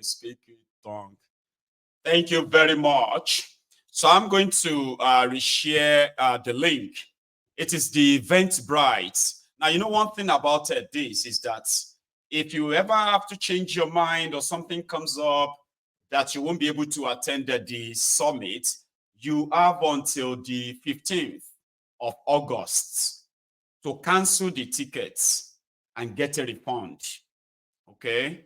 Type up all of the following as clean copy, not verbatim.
speak tongue. Thank you very much. So I'm going to reshare the link. It is the Eventbrite. Now, you know, one thing about this is that if you ever have to change your mind or something comes up that you won't be able to attend the summit, you have until the 15th of August to cancel the tickets and get a refund. Okay?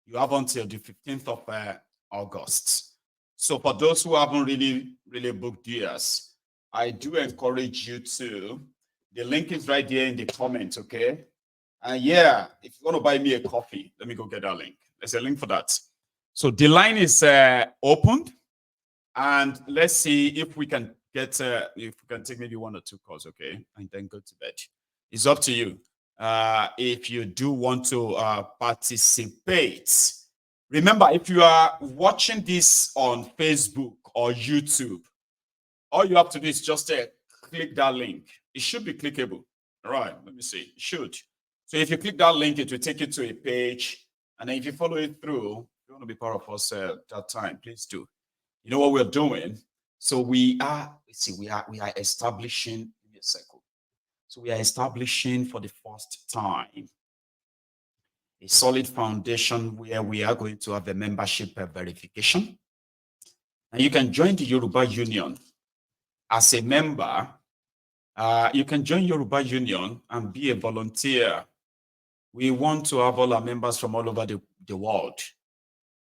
You have until the 15th of August. So for those who haven't really booked theirs, I do encourage you to. The link is right there in the comments, okay? And yeah, if you want to buy me a coffee, let me go get that link. There's a link for that. So the line is opened, and let's see if we can get if we can take maybe 1 or 2 calls, okay, and then go to bed. It's up to you. If you do want to participate, remember, if you are watching this on Facebook or YouTube, all you have to do is just click that link. It should be clickable. All right, let me see. It should. So if you click that link, it will take you to a page. And then if you follow it through, if you want to be part of us that time, please do. You know what we're doing? So we are establishing, give me a second. So we are establishing for the first time a solid foundation where we are going to have a membership verification. And you can join the Yoruba Union as a member. You can join Yoruba Union and be a volunteer. We want to have all our members from all over the world.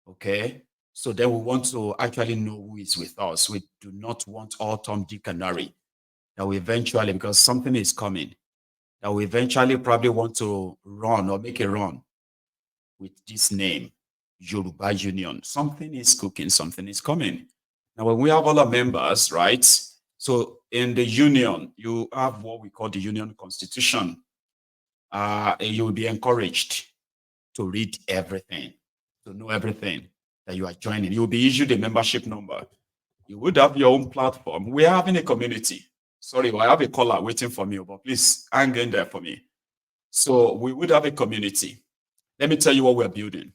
Okay? So then we want to actually know who is with us. We do not want all Tom, Dick, and Harry. That we eventually, because something is coming, that we eventually probably want to run or make a run with this name, Yoruba Union. Something is cooking, something is coming. Now, when we have all our members, right? So in the union, you have what we call the union constitution. You will be encouraged to read everything, to know everything that you are joining. You will be issued a membership number. You would have your own platform. We are having a community. Sorry, I have a caller waiting for me, but please hang in there for me. So we would have a community. Let me tell you what we're building.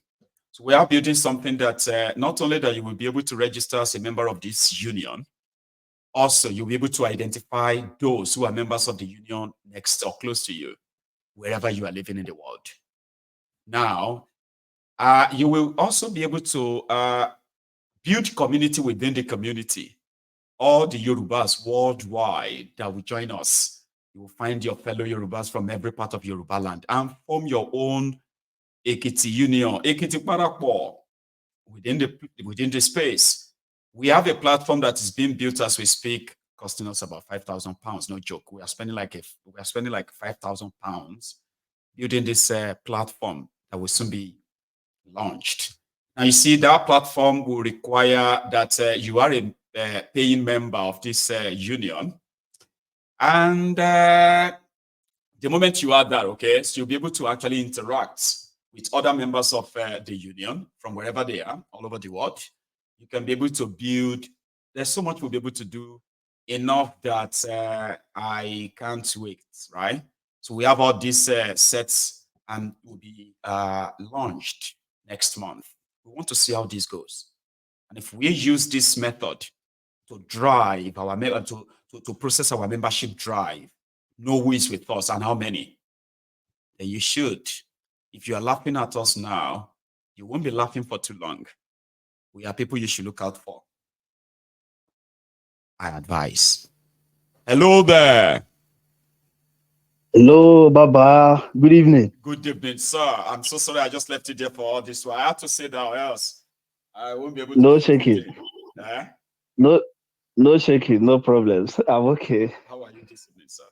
So we are building something that not only that you will be able to register as a member of this union, also you'll be able to identify those who are members of the union next or close to you, wherever you are living in the world. Now, you will also be able to build community within the community. All the Yorubas worldwide that will join us, you will find your fellow Yorubas from every part of Yoruba land and form your own Ekiti Union, Ekiti Parapo within the space. We have a platform that is being built as we speak, costing us about £5,000. No joke. We are spending like £5,000 building this platform that will soon be launched. Now you see that platform will require that you are a paying member of this union, and the moment you are that, okay, so you'll be able to actually interact with other members of the union from wherever they are, all over the world. You can be able to build. There's so much we'll be able to do, enough that I can't wait, right? So we have all these sets and will be launched next month. We want to see how this goes. And if we use this method to drive our to process our membership drive, know who is with us and how many, then you should. If you are laughing at us now, you won't be laughing for too long. We are people you should look out for. I advise. Hello there. Hello, Baba. Good evening. Good evening, sir. I'm so sorry I just left you there for all this. So I have to say that, or else I won't be able to. No shaking. Eh? No shaking. No problems. I'm okay. How are you this evening, sir?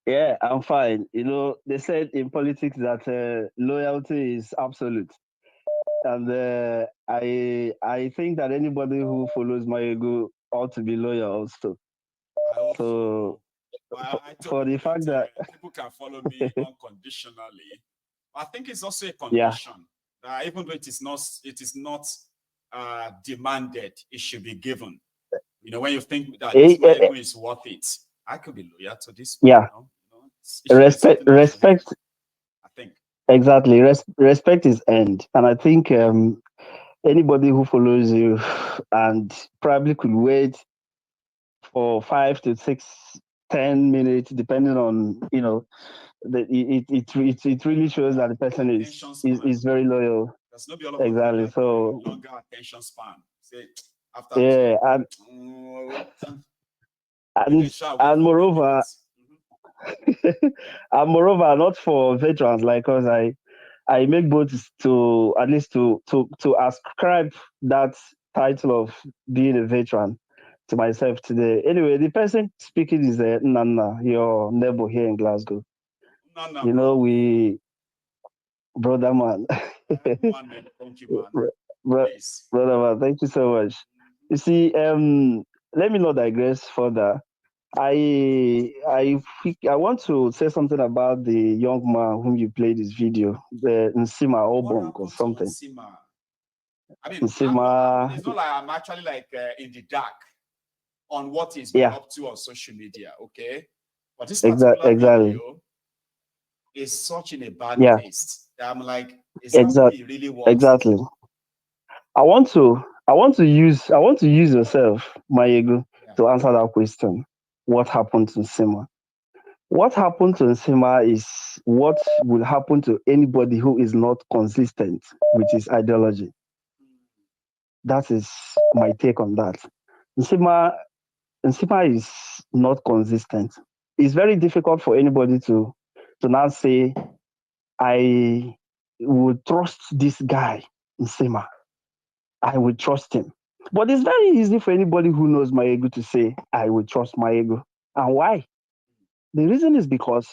Yeah, I'm fine. You know, they said in politics that loyalty is absolute, and I think that anybody who follows my ego ought to be loyal also. I hope So I told for the people fact that that people can follow me unconditionally. I think it's also a yeah, condition that even though it is not demanded, it should be given. You know, when you think that eh, this my eh, eh, ego is worth it, I could be loyal to this. yeah, It should be something that should be, respect. I think. exactly. Respect is earned, and I think Yeah. anybody who follows you and probably could wait for 5 to 6, 10 minutes, depending on it really shows that the person Attention span. is very loyal. There's no be all of us Exactly. that So longer attention span. Say after two, yeah, maybe and shall wait and for 1 minute. moreover, and moreover, not for veterans like us, I make both to at least to ascribe that title of being a veteran to myself today. Anyway, the person speaking is Nana, your neighbor here in Glasgow. No, no, You know, bro. we brother man, Man, man, thank you, man. Bro- Please. brother man, thank you so much. You see, let me not digress further. I want to say something about the young man whom you played this video, the Nsima What Obong or happened to something. Nsima? I mean, Nsima, it's not like I'm actually like in the dark on what he's been yeah, up to on social media, okay? But this particular exactly, video is such in a bad yeah, taste that I'm like, is that what he really wants? exactly. I want to use yourself, Mayegu, Yeah. to answer that question. What happened to Nsima? What happened to Nsima is what will happen to anybody who is not consistent with his ideology. That is my take on that. Nsima, Nsima is not consistent. It's very difficult for anybody to now say, I would trust this guy, Nsima. I would trust him. But it's very easy for anybody who knows my ego to say, I would trust my ego. And why? The reason is because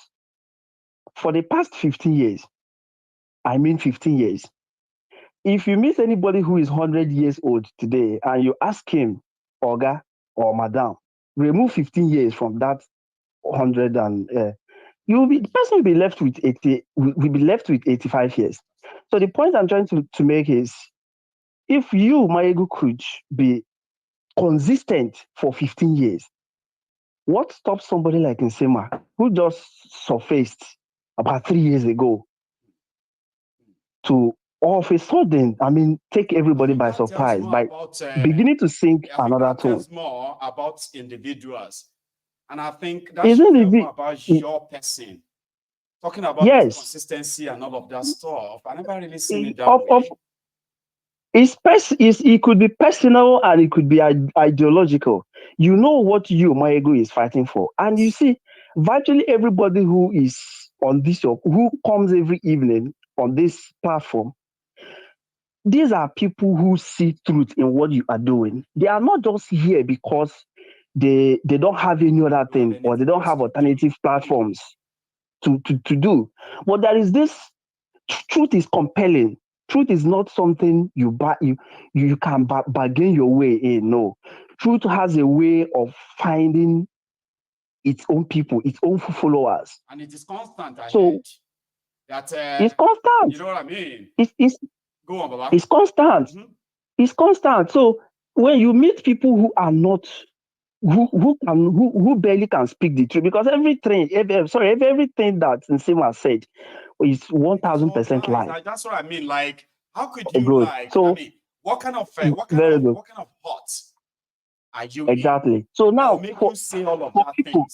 for the past 15 years, I mean 15 years, if you meet anybody who is 100 years old today and you ask him, Oga or Madam, remove 15 years from that 100 and the person will be left with 80, will be left with 85 years. So the point I'm trying to make is if you, Maegu, could be consistent for 15 years, what stops somebody like Nsema, who just surfaced about 3 years ago, to all of a sudden, I mean, take I everybody think by that tells surprise more by about beginning to sing I think another that tune? tells more about individuals. And I think that should Isn't tell more it? about your person. Talking about this Yes. consistency and all of that stuff. I never really seen it that Of way. it could be personal and it could be ideological. You know what you, my ego, is fighting for. And you see, virtually everybody who is on this show, who comes every evening on this platform, these are people who see truth in what you are doing. They are not just here because they don't have any other Don't have thing or they anything don't else have to do. alternative platforms to do. But there is this truth is compelling. Truth is not something you can bargain your way in. No, truth has a way of finding its own people, its own followers. And it is constant ahead. So That it's you constant. know what I mean? It's it's, Go on, Baba. it's constant. Mm-hmm. It's constant. So when you meet people who are not who barely can speak the truth, because everything that Nsima said is one It is thousand all percent lies. lie. That's what I mean. Like, how could Oh, you good. like? I So mean, what kind of very good. hot are you in Exactly. So that will now make you say all of for that people,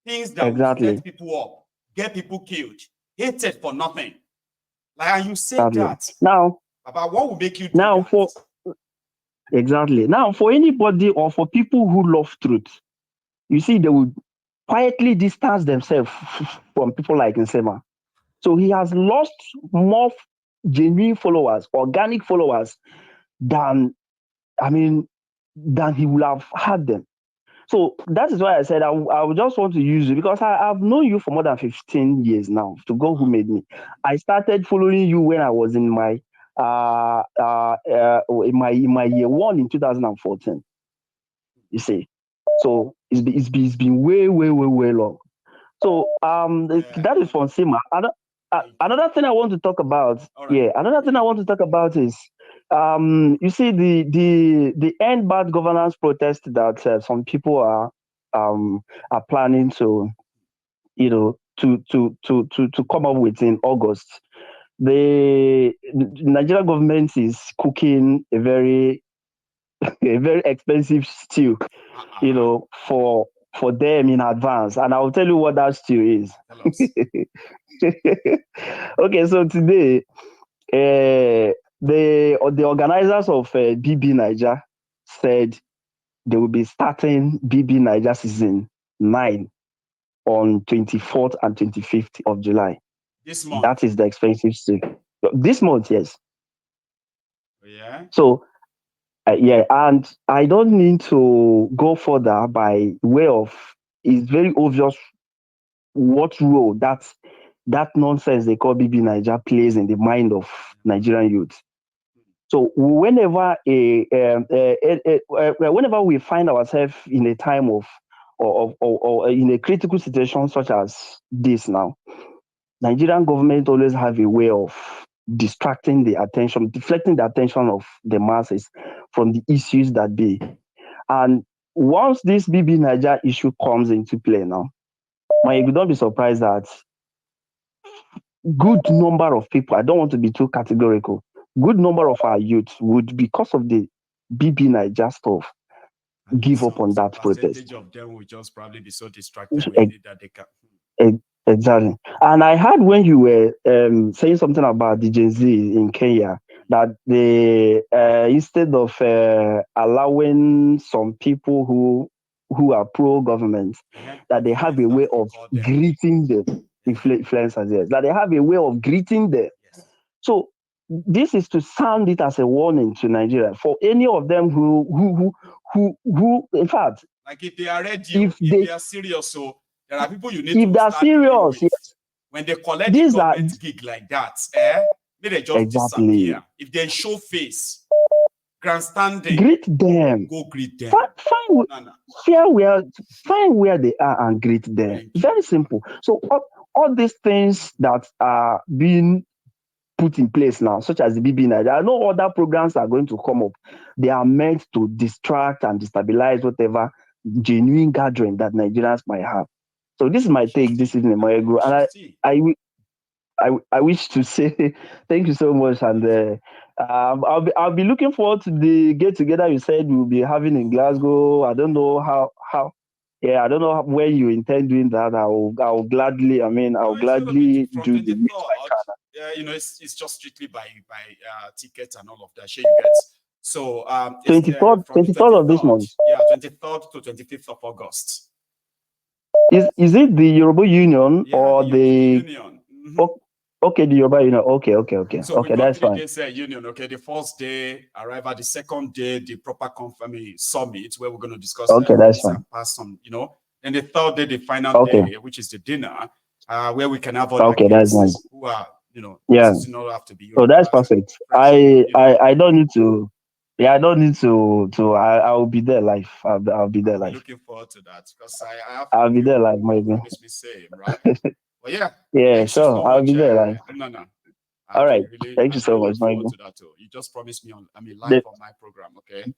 things that will set exactly, people up, get people killed, hated for nothing. Like, and you say exactly. that Now about what will make you do now that? for exactly now for anybody or for people who love truth, you see, they would quietly distance themselves from people like Nsema. So he has lost more genuine followers, organic followers than I mean than he would have had them. So that is why I said I would just want to use you because I've known you for more than 15 years now. To God who Wow. made me. I started following you when I was in my in my year one in 2014. You see, so it's been way long. So that is from Sima. Thank you. Another thing I want to talk about, All right. yeah, another thing I want to talk about is you see the end bad governance protest that some people are planning to to come up with in August. The Nigerian government is cooking a very expensive stew, for them in advance, and I'll tell you what that stew is. Okay, so today, the organizers of BB Niger said they will be starting BB Niger season 9 on 24th and 25th of July. This month. That is the expensive stew. This month, yes. Yeah. So, yeah, and I don't need to go further by way of, it's very obvious what role that nonsense they call BB Niger plays in the mind of Nigerian youth. So whenever whenever we find ourselves in a time of or in a critical situation such as this now, Nigerian government always have a way of deflecting the attention of the masses from the issues that be. And once this BB Niger issue comes into play now, you don't be surprised that good number of people, I don't want to be too categorical, good number of our youth would, because of the BB Niger stuff, give up on that protest. Percentage of them will just probably be so distracted with it that they can. Exactly. And I heard when you were saying something about the Gen Z in Kenya, that they instead of allowing some people who are pro-government, that they have a way of greeting them, influencers, yes, that they have a way of greeting them. Yes. So this is to sound it as a warning to Nigeria for any of them who in fact, like if they are ready, if they are serious, so there are people you need if to they are start dealing with. yes. When they collect the government gig like that, may they just disappear. If they show face, grandstanding, greet them. Go greet them. Find where they are and greet them. Very simple. So all these things that are being put in place now, such as the BB Niger, I know other programs are going to come up. They are meant to distract and destabilize whatever genuine gathering that Nigerians might have. So this is my take this evening, Moego, and I wish to say thank you so much, and I'll be looking forward to the get together you said we'll be having in Glasgow. I don't know how I don't know where you intend doing that. I'll gladly gladly do the next. Yeah, it's just strictly by tickets and all of that. Sure, you get. So 23rd of this month. Yeah, 23rd to 25th of August. Is it the Yoruba Union or the Union? Mm-hmm. Okay, the Yoruba Union. Okay. So okay, that's fine. Days union. Okay, the first day arrival, the second day the proper summit where we're going to discuss. Okay, that's fine. And pass on, and the third day, the final day, which is the dinner, where we can have other guests nice. Who are, this not have to be. So that's perfect. I don't need to. Yeah, I don't need to. I'll be there live. I'll be there live. Looking forward to that because I'll be there live, maybe. Promise me same, right? Well, yeah. Yeah, sure. So I'll be there live. No. All right. Thank you so much, Michael. To that too. You just promised me live on my program, okay?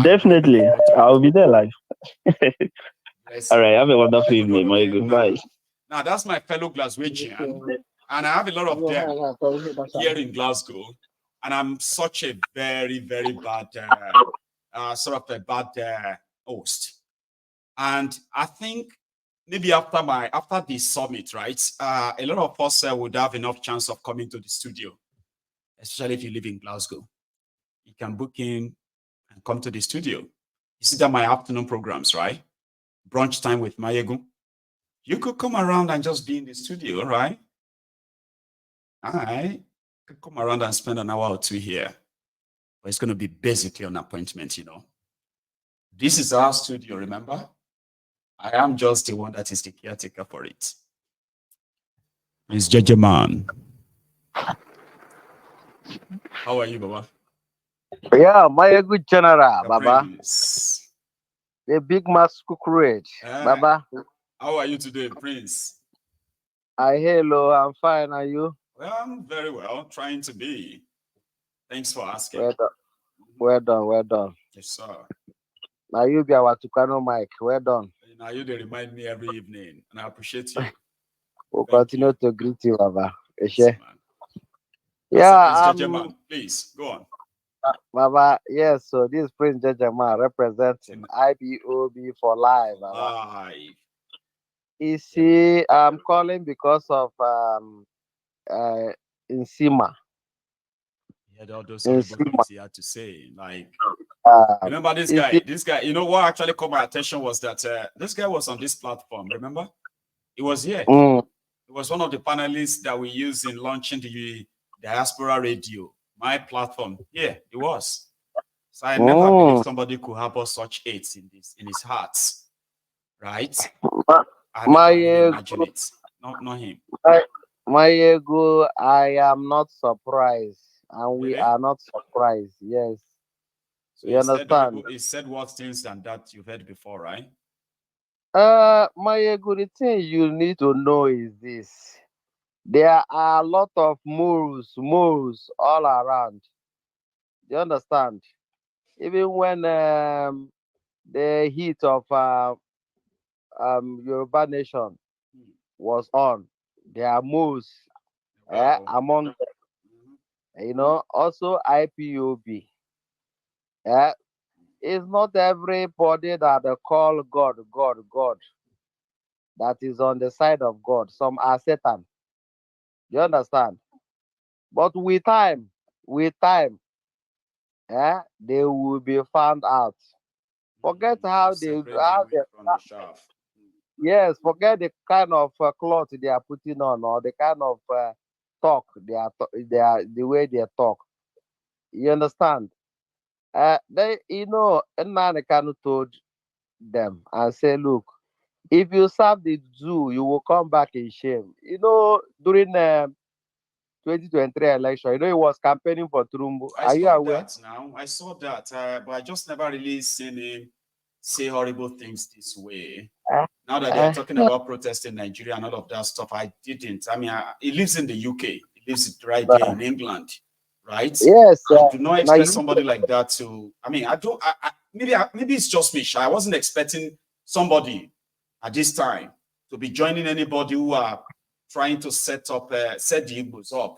Definitely. I'll be there live. All right. Have a wonderful evening, Michael. Bye. Now that's my fellow Glaswegian, and I have a lot of them here in Glasgow, and I'm such a very, very bad, sort of a bad host. And I think maybe after the summit, right? A lot of us would have enough chance of coming to the studio, especially if you live in Glasgow. You can book in and come to the studio. You see that my afternoon programs, right? Brunch time with Mayegu. You could come around and just be in the studio, right? I could come around and spend an hour or two here. But it's going to be basically an appointment, This is our studio, remember? I am just the one that is the caretaker for it. It's JJ Man. How are you, Baba? Yeah, my good general, Baba. Prince. The big mass cookroach, Baba. How are you today, Prince? Hello, I'm fine. Are you? Well, I'm very well, trying to be. Thanks for asking. Well done. Yes, sir. Now you be our Tucano Mike. Well done. Now you they remind me every evening, and I appreciate you. We'll Thank continue you. to greet you, Baba. Easy, man. So Prince Yeah, Jejeman, please go on. Baba. Yes, so this Prince Jejama representing IBOB for life, Baba. Live. You Yeah, man. see, I'm calling because of uh Insima. He had all those horrible Insima. things he had to say. Like, Um, remember this you guy? see, This guy, you know what actually caught my attention was that this guy was on this platform. Remember? He was here. mm, He was one of the panelists that we used in launching the Diaspora Radio, my platform. Yeah, it was. So I never believed mm. somebody could harbor such hate in his heart, right? My, I my never really ego, imagined it. Not him. my ego, I am not surprised, and we Really? are not surprised. Yes, So you understand. he said worse things than that you've heard before, right? My ego, the thing you need to know is this: there are a lot of moves all around. You understand? Even when the heat of Yoruba nation Hmm. was on, there are moves Well, among, mhm. also IPOB. Eh, it's not everybody that they call God that is on the side of God. Some are Satan. You understand? But with time, they will be found out. Forget You need to how separate the wheat from the chaff. yes, forget the kind of cloth they are putting on or the kind of talk the way they talk. You understand? Nnamdi Kanu told them and say, look, if you serve the zoo, you will come back in shame. During 2023 election, he was campaigning for Trumbu. I Are you saw aware? that now. I saw that, but I just never really seen him say horrible things this way. Uh, Now that they are uh, talking about protest in Nigeria and all of that stuff, I didn't. I mean, he lives in the UK. He lives right there in England, right? yes, I do not now expect you somebody like that to. I mean, I don't. Maybe it's just me. Sha. I wasn't expecting somebody at this time to be joining anybody who are trying to set the Igbos up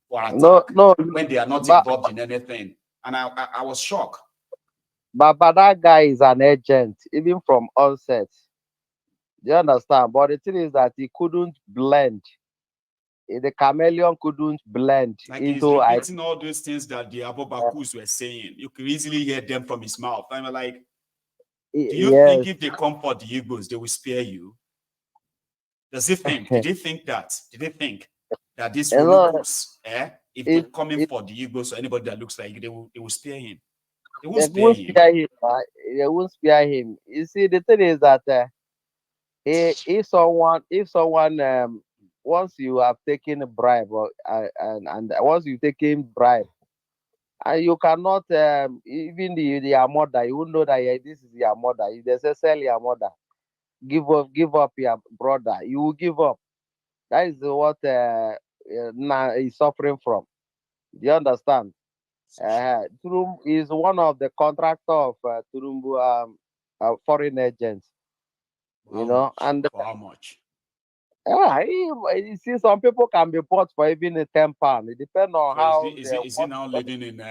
for no, attack no, when they are not but involved in anything. And I was shocked. but that guy is an agent, even from onset. Do you understand? But the thing is that he couldn't blend. The chameleon couldn't blend Like he's into repeating all those things that the Abobakus were saying. You can easily hear them from his mouth. I'm like, do you think yes. if they come for the Igbos, they will spare you? Does he think? Did he think that? Did he think that these You know, Molukus, if they it, come in it, for the Igbos or anybody that looks like they will spare him? They won't they spare won't him. spare him. They won't spare him. You see, the thing is that if someone once you have taken a bribe and once you taken bribe and you cannot even your mother, you will know that yeah, this is your mother. If they say sell your mother, give up your brother, you will give up. That is what now is suffering from. Do you understand? So true. Turum is one of the contractor of Turumbu foreign agents, How much? and For how much? yeah, you see, some people can be bought for even a £10. It depends on So is he how is they he is he want now living in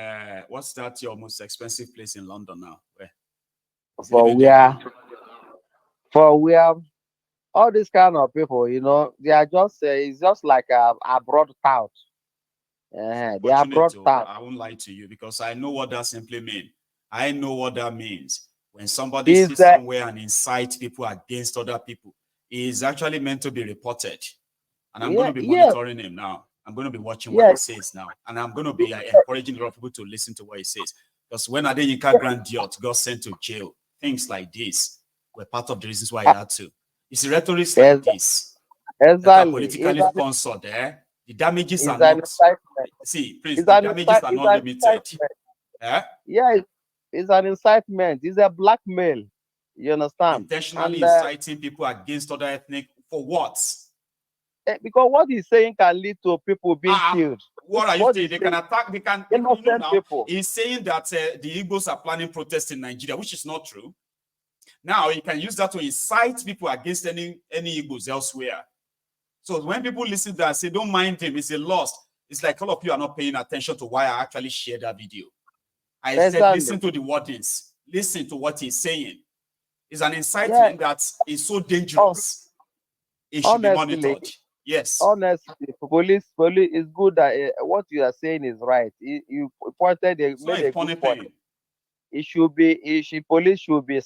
what's that your most expensive place in London now? Where is he for living there where now? for where all these kind of people, they are just it's just like a broad tout. It's They are unfortunate broad too. tout. I won't lie to you because I know what that simply means. I know what that means. When somebody Is sits somewhere and incites people against other people, he is actually meant to be reported. And I'm going yeah, to be yeah, monitoring him now. I'm going to be watching what yeah. he says now. And I'm going to be encouraging a lot of people to listen to what he says. Because when Adeyinka Grandiot got sent to jail, things like this were part of the reasons why he had to. You see, rhetorics like Yes, this that are exactly. politically sponsored, the damages are It's an not, incitement. see, Prince, It's the an damages are it's not an limited. incitement. Eh? Yeah, it's an incitement. It's a blackmail. You understand? Intentionally And inciting people against other ethnic for what? because what he's saying can lead to people being killed. What are you What saying? he's They can saying, attack, innocent now, people. he's saying that the Igbos are planning protests in Nigeria, which is not true. Now, you can use that to incite people against any Igbos elsewhere. So when people listen to that and say, don't mind him, it's a loss, it's like all of you are not paying attention to why I actually shared that video. I said, listen to the wordings, listen to what he's saying. It's an incitement that is so dangerous. It should be monitored. Yes. Honestly, police is good that what you are saying is right. You pointed, made a good point. It should be, police should be